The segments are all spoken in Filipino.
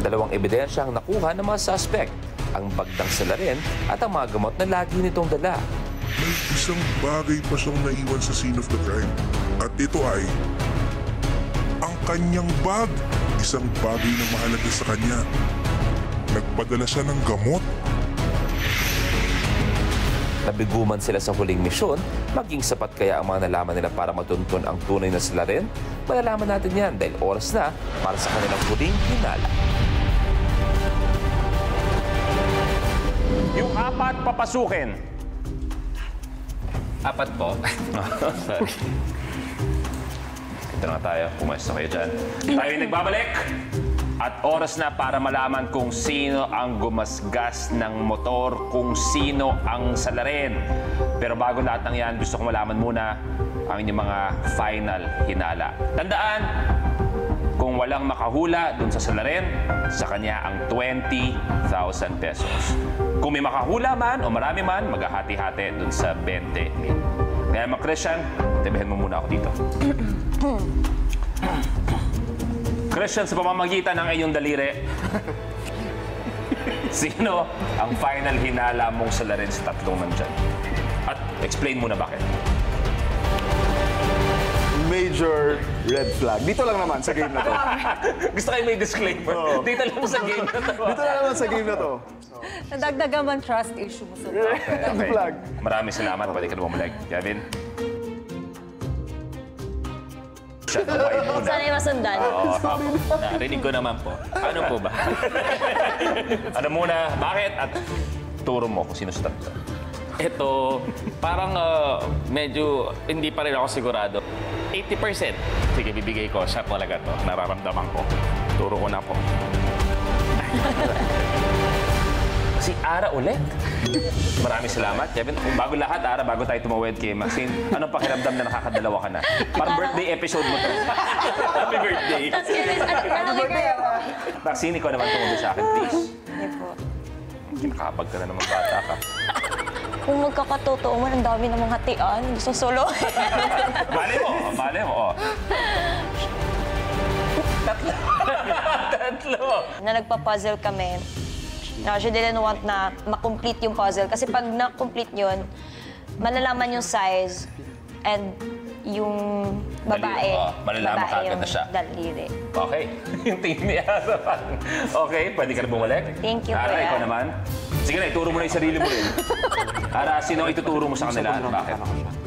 Dalawang ebidensya ang nakuha ng mga suspect, ang bagdang salarin at ang mga gamot na lagi nitong dala. May isang bagay pa siyang naiwan sa scene of the crime. At ito ay ang kanyang bag. Isang bagay na mahalaga sa kanya. Nagpadala siya ng gamot. Nabiguman sila sa huling misyon, maging sapat kaya ang mga nalaman nila para matuntun ang tunay na salarin? Malalaman natin yan dahil oras na para sa kanilang huling hinala. Yung apat papasukin. Apat po. Sorry. Ito na tayo. Pumayos na kayo dyan. Tayo nagbabalik. At oras na para malaman kung sino ang gumasgas ng motor, kung sino ang salarin. Pero bago lahat ng yan, gusto ko malaman muna ang inyong mga final hinala. Tandaan, kung walang makahula dun sa salarin, sa kanya ang 20,000 pesos. Kung may makahula man o marami man, maghahati-hati dun sa 20,000. Kaya mga Christian, tabihan mo muna ako dito. Christian, sa pamamagitan ng iyong daliri, sino ang final hinala mong salarin sa tatlong nandyan? At explain muna bakit. Major red flag. Dito lang naman sa game na to. Gusto kayo may disclaimer. Dito lang sa game na to. Dito lang naman sa game na to. Nadagdagan man trust issue mo sa Red flag. Maraming salamat. Pwede ka na bumalik. Kevin? Siya, naway muna. Sana'y masundan. Narinig ko naman po. Ano po ba? Ano muna, bakit? At turo mo kung sino sa tatlo. Ito, parang medyo hindi pa rin ako sigurado. 80%. Sige, bibigay ko. Siya talaga to. Nararamdaman ko. Turo ko na po. Si Ara ulit. Maraming salamat, Kevin. Bago lahat, Ara, bago tayo tumawid kay Maxine, anong pakiramdam na nakakadalawa ka na? Parang birthday episode mo to. Happy birthday. Maxine, ikaw naman tumuloy sa akin, please. Hindi po. Kinakapag ka na naman, bata ka. Kung magkakatotoo mo, ang dami namang hatian. Gusto solo. Bale mo, bale mo. Oh. Tatlo. Na nagpa-puzzle kami, no, she didn't want na makomplete yung puzzle. Kasi pag na-complete yun, malalaman yung size and yung babae. Malalaman ka agad na siya. Daliri. Okay. Yung tingin ni Ara. Okay, pwede ka na bumalik? Thank you, Ara, Kuya. ikaw naman. Sige na, ituro mo na yung sarili mo rin. Ara, sino ang ituturo mo sa kanila? Bakit?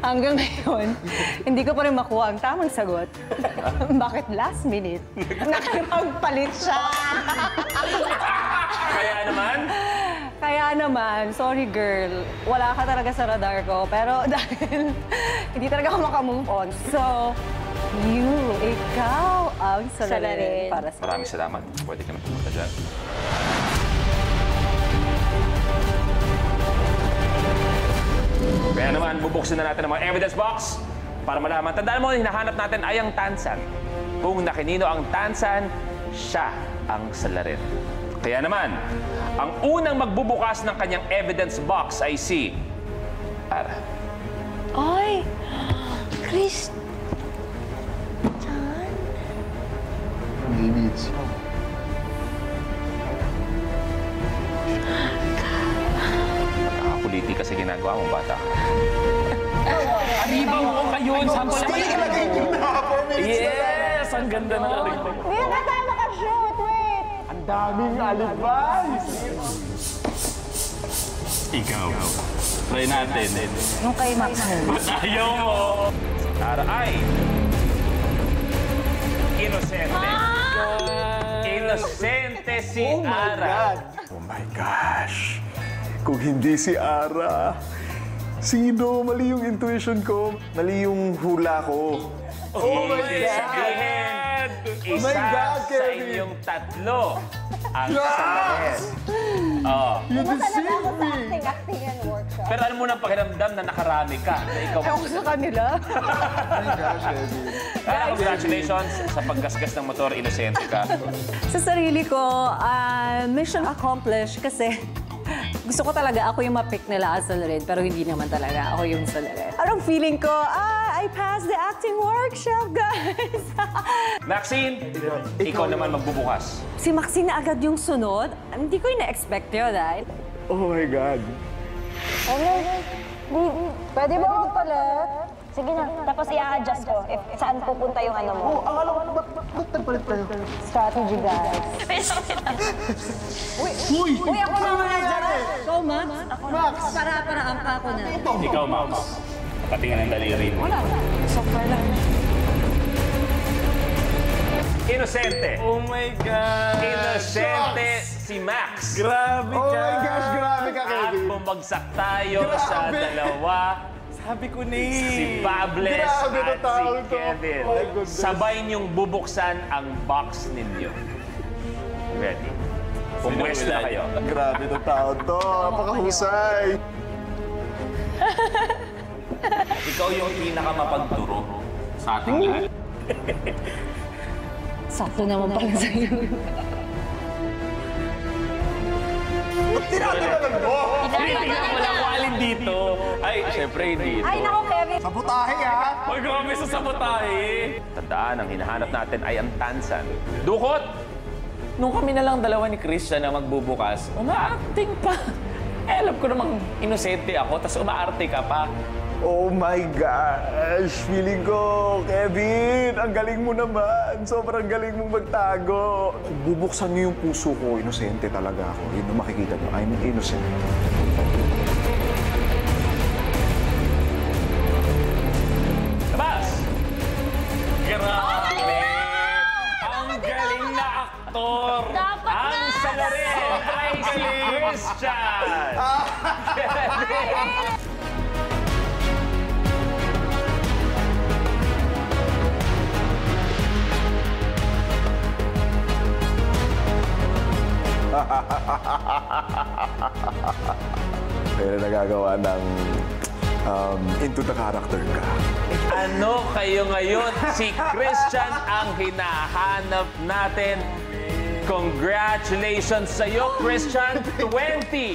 Hanggang ngayon, hindi ko pa rin makuha ang tamang sagot. Bakit last minute? Nakipagpalit siya! Kaya naman? Kaya naman, sorry girl, wala ka talaga sa radar ko. Pero dahil hindi talaga ako makamove on. So, ikaw ang salarin para sa... Maraming salamat. Pwede ka na pumunta dyan. Kaya naman, bubuksan na natin ang mga evidence box para malaman. Tandaan mo, hinahanap natin ay ang tansan. Kung nakinino ang tansan, siya ang salarin. Kaya naman, ang unang magbubukas ng kanyang evidence box ay si Ara. Ay! Chris! Maybe it's... Nakakuliti kasi ginagawa mo, bata. Arriba mo kayo! Sample naman. Ilagay nyo na! 4 minutes na lang! Yes! Ang ganda na rin. Wait, kasama ka shoot! Wait! Ang daming alibay! Ikaw. Try natin. Yung kay Max. Ayaw mo! Ara ay inosente. Inosente si Ara. Oh my gosh! Kung hindi si Ara, sino? Mali yung intuition ko. Mali yung hula ko. Oh my God! Oh my Isa God, sa Kevin! inyong tatlo ang salarin. Oh. You deceived me! Acting and workshop. Pero alam mo nang pakiramdam na nakarami ka. Na ikaw Ewan ko sa kanila. Oh my gosh, Eddie. Kaya congratulations sa paggasgas ng motor, inosente ka. Sa sarili ko, mission accomplished kasi gusto ko talaga ako yung ma-pick nila as salarin, pero hindi naman talaga ako yung salarin. Anong feeling ko, I passed the acting workshop, guys! Maxine, ikaw naman magbubukas. Si Maxine na agad yung sunod. Hindi ko ina-expect yun, dahil... Oh my God. Pwede ba magpalit? Sige na, tapos i-adjust ko if saan pupunta yung ano mo. Akala ko, ba't nagpalit tayo? Strategy, guys. Uy, ako na mga dyan! Ikaw, Max? Max! Para ang ako na. Ikaw, Max. Patingin ang daliri mo. Wala. Software lang. Inosente. Oh my God! Inosente si Max. Grabe Oh ka! my gosh, grabe ka, At Kevin. bumagsak tayo sa Grabe. dalawa. Sabi ko na eh. Si Pables Grabe na at si tao to. Kevin. Oh my goodness. Sabay niyong bubuksan ang box ninyo. Ready? Pumwesto na kayo. Grabe na tao to. Napakahusay. Ikaw yung pinakamapagturo sa ating lahat. Sakto naman pala sa'yo. Tinatalagan mo. Tingnan mo lang kung alin dito. Ay, syempre hindi ito. Ay, naku, Kevin. Sabutahe, ha? Uy, grabe sa sabotahe. Tandaan, ang hinahanap natin ay ang tansan. Dukot! Nung kami na lang dalawa ni Christian na magbubukas, uma-acting pa. Eh, alam ko namang inosente ako, tapos umaarte ka pa. Oh my gosh! Feeling ko, Kevin, ang galing mo naman. Sobrang galing mong magtago. Bubuksan niyo yung puso ko. Inosente talaga ako. Yun ang makikita niyo. I'm innocent. Labas! Grabe! Ang galing na aktor! Dapat Ang salarin ay si Christian! Pero nagagawa ng into the character ka. Ano kayo ngayon? Si Christian ang hinahanap natin. Congratulations sa iyo, Christian! 20,000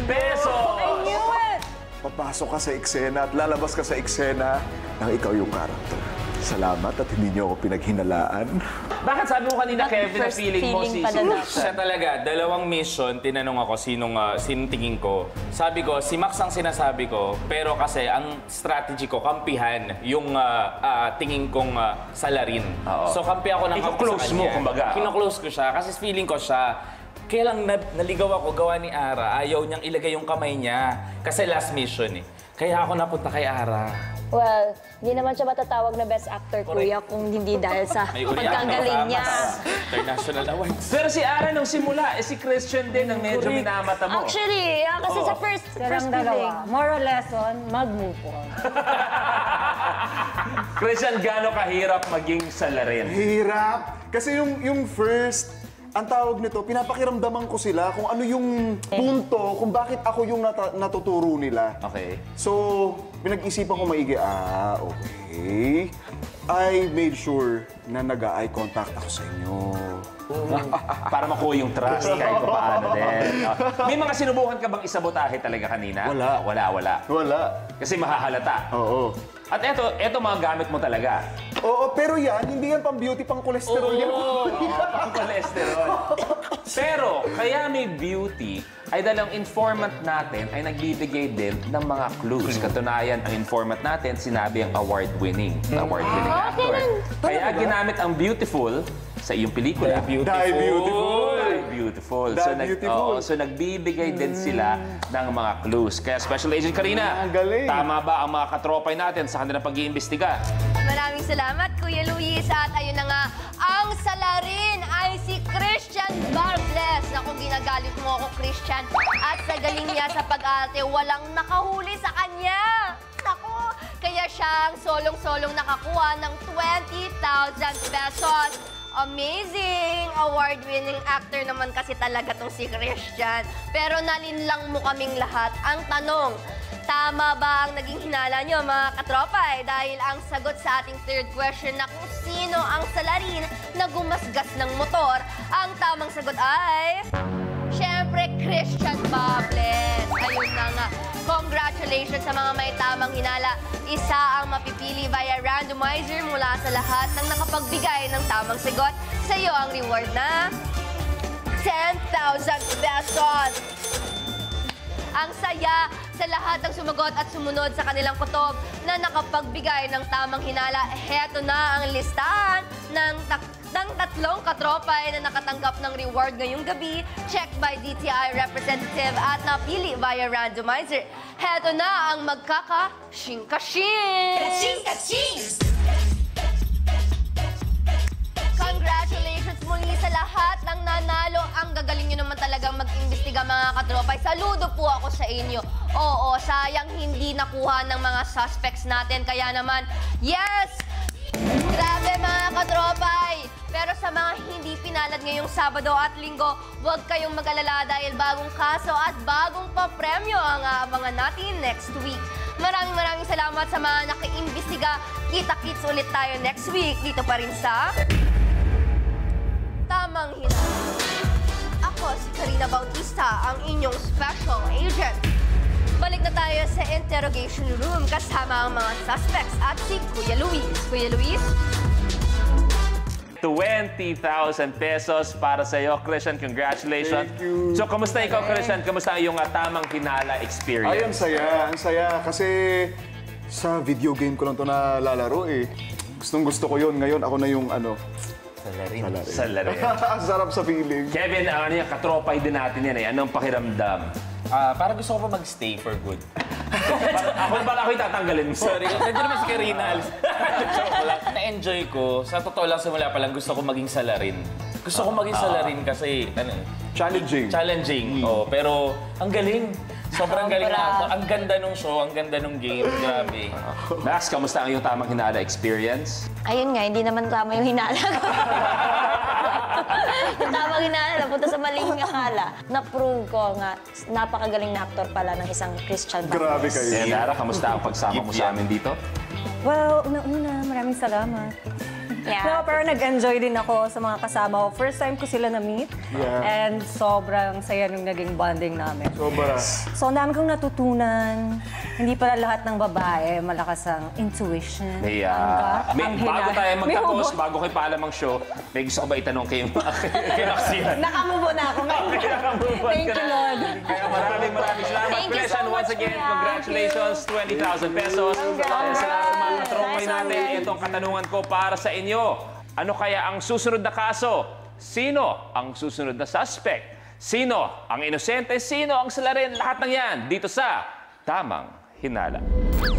pesos! Knew it! Papasok ka sa eksena at lalabas ka sa eksena nang ikaw yung character. Salamat at hindi niyo ako pinaghinalaan. Bakit sabi mo kanina, Kevin, na First feeling mo feeling si pala dapat. Christian? Siya talaga, dalawang mission, tinanong ako sinong tingin ko. Sabi ko, si Max ang sinasabi ko, pero kasi ang strategy ko, kampihan yung tingin kong salarin. Oo. So kampi ako ng kampi Iko-close sa mo, kanya. kumbaga. Kino-close ko siya kasi feeling ko siya. Kaya lang naligaw ako gawa ni Ara, ayaw niyang ilagay yung kamay niya. Kasi last mission eh. Kaya ako napunta kay Ara. Well, hindi naman siya matatawag na best actor, kuya, kung hindi dahil sa May uri pagkagaling niya. International awards. Pero si Ara nung simula, si Christian din ang medyo minamata mo. Actually, kasi sa first Silang feeling. dalawa. Moral lesson, mag-move on. Christian, gaano kahirap maging salarin? Hirap! Kasi yung first, ang tawag nito, pinapakiramdaman ko sila kung ano yung punto, kung bakit ako yung natuturo nila. Okay. So, pinag-isipan ko maigi, okay. I made sure na nag-eye contact ako sa inyo. Para makuha yung trust kahit pa paano din. May mga sinubukan ka bang isabotahe talaga kanina? Wala. Wala. Kasi mahahalata. Oo. At eto mga gamit mo talaga. Oo, pero yan, hindi yan pang beauty, pang cholesterol yan. Ang cholesterol. Pero, kaya may beauty, ay dahil ang informant natin ay nagbibigay din ng mga clues. Katunayan, ang informant natin sinabi ang award-winning actor. Kaya ginamit ang beautiful sa iyong pelikula. Die beautiful. Beautiful. Die beautiful. So nagbibigay din sila ng mga clues. Kaya Special Agent Karina, Ang galing. tama ba ang mga katropay natin sa kanilang pag-iimbestiga? Maraming salamat, Kuya Luis. At ayun na nga, ang salarin ay si Christian Barbles. Naku, ginagalit mo ako, Christian. At sa galing niya sa pag-arte, walang nakahuli sa kanya. Naku, kaya siyang solong-solong nakakuha ng 20,000 pesos. Amazing! Award-winning actor naman kasi talaga tong si Christian. Pero nalinlang mo kaming lahat. Ang tanong, tama ba ang naging hinala nyo, mga katropay? Dahil ang sagot sa ating third question na kung sino ang salarin na gumasgas ng motor, ang tamang sagot ay... Siyempre, Christian Barbles. Ayun na nga. Congratulations sa mga may tamang hinala. Isa ang mapipili via randomizer mula sa lahat ng nakapagbigay ng tamang sagot. Sa iyo ang reward na 10,000 pesos. Ang saya sa lahat ng sumagot at sumunod sa kanilang kutob na nakapagbigay ng tamang hinala. Heto na ang listahan ng tatlong katropay na nakatanggap ng reward ngayong gabi, checked by DTI representative at napili via randomizer. Heto na ang magkaka-shing-ka-shing! Kaching-kaching! Congratulations muli sa lahat ng nanalo. Ang gagaling nyo naman talagang mag-imbestiga, mga katropay. Saludo po ako sa inyo. Oo, sayang hindi nakuha ng mga suspects natin. Kaya naman, yes! Grabe, mga katropay! Pero sa mga hindi pinalad ngayong Sabado at Linggo, huwag kayong mag-alala dahil bagong kaso at bagong papremyo ang aabangan natin next week. Maraming salamat sa mga naka-imbestiga. Kita-kits ulit tayo next week dito pa rin sa Tamang Hinala. Ako si Karina Bautista, ang inyong special agent. Balik na tayo sa interrogation room kasama ang mga suspects at si Kuya Luis. Kuya Luis? 20,000 pesos para sa iyo, Christian. Congratulations. Thank you. So, kamusta ikaw, Christian? Kamusta ang iyong tamang hinala experience? Ay, ang saya. Ang saya. Kasi sa video game ko lang ito nalalaro eh. Gustong-gusto ko yun. Ngayon, ako na yung Salarin. Salarin. Ang sarap sa feeling. Kevin, katropay din natin yan eh. Anong pakiramdam? Parang gusto ko pa mag-stay for good. Ako'y tatanggalin mo. Sorry, nandiyan naman si Karina. Na-enjoy ko. Sa totoo lang, simula pa lang gusto ko maging salarin. Gusto ko maging salarin kasi, Challenging. challenging. Oh, pero ang galing. Sobrang galing na. Ang ganda nung show, ang ganda nung game. Grabe. Max, kamusta ang iyong tamang hinala experience? Ayun nga, hindi naman tama yung hinala ko. Yung tamang hinala, napunta sa maling akala. Na-prove ko nga, napakagaling na aktor pala ng isang Christian Bacles. Grabe kayo. Dara, kamusta ang pagsama mo sa amin dito? Well, una, maraming salamat. Yeah. No, pero nag-enjoy din ako sa mga kasama ko. First time ko sila na-meet. Yeah. And sobrang saya nung naging bonding namin. Sobra. So, ang dami kong natutunan. Hindi pala lahat ng babae malakas ang intuition. Bago tayo magtapos, bago kayo paalam ang show, may gusto ko ba itanong kayo kay Maxine? Nakamubo na ako ngayon. Thank you, Lord. Kaya maraming salamat. Thank you so Christian, much, once again, Kuya. congratulations, 20,000 pesos. Sa lahat ng mga katropay natin, itong katanungan ko para sa inyo. Ano kaya ang susunod na kaso? Sino ang susunod na suspect? Sino ang inosente? Sino ang salarin? Lahat ng yan dito sa Tamang Hinala.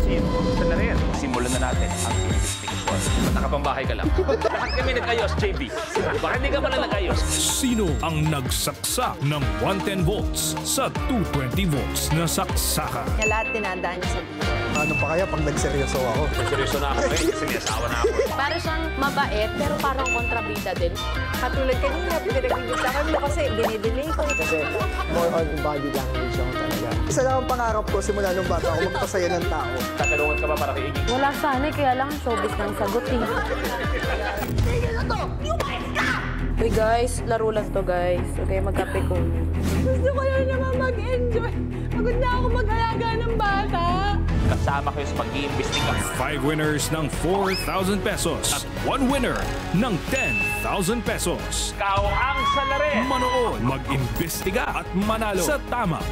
Sino ang salarin? Simulan na natin ang investigation. Ba't nakapambahay ka lang? Lahat kami nag-ayos, JB. Baka hindi ka pala nag-ayos. Sino ang nagsaksak ng 110 volts sa 220 volts na saksakan? Kaya lahat tinandaan niya sa dito. Ano pa kaya pag nagseryoso ako? Seryoso na ako eh, kasi may asawa na ako. Para siyang mabait, pero parang kontrabida din. Katulad kanina, pinag-ibig sa mo kasi dinidelay ko. Kasi more on body language ako talaga. Isa lang ang pangarap ko simula nung bata ako magpasaya ng tao. Tatanungan ka ba para kay Iggy? Wala sana, kaya lang ang showbiz ng sagot eh. Uy guys, laro lang to guys. Okay, magkape ko. Gusto ko lang naman mag-enjoy. Pagod na ako mag-alaga ng bata. Kasama kayo sa pag-iimbestiga. 5 winners ng 4,000 pesos at 1 winner ng 10,000 pesos. Ikaw ang salarin! Manood, mag-imbestiga at manalo sa Tamang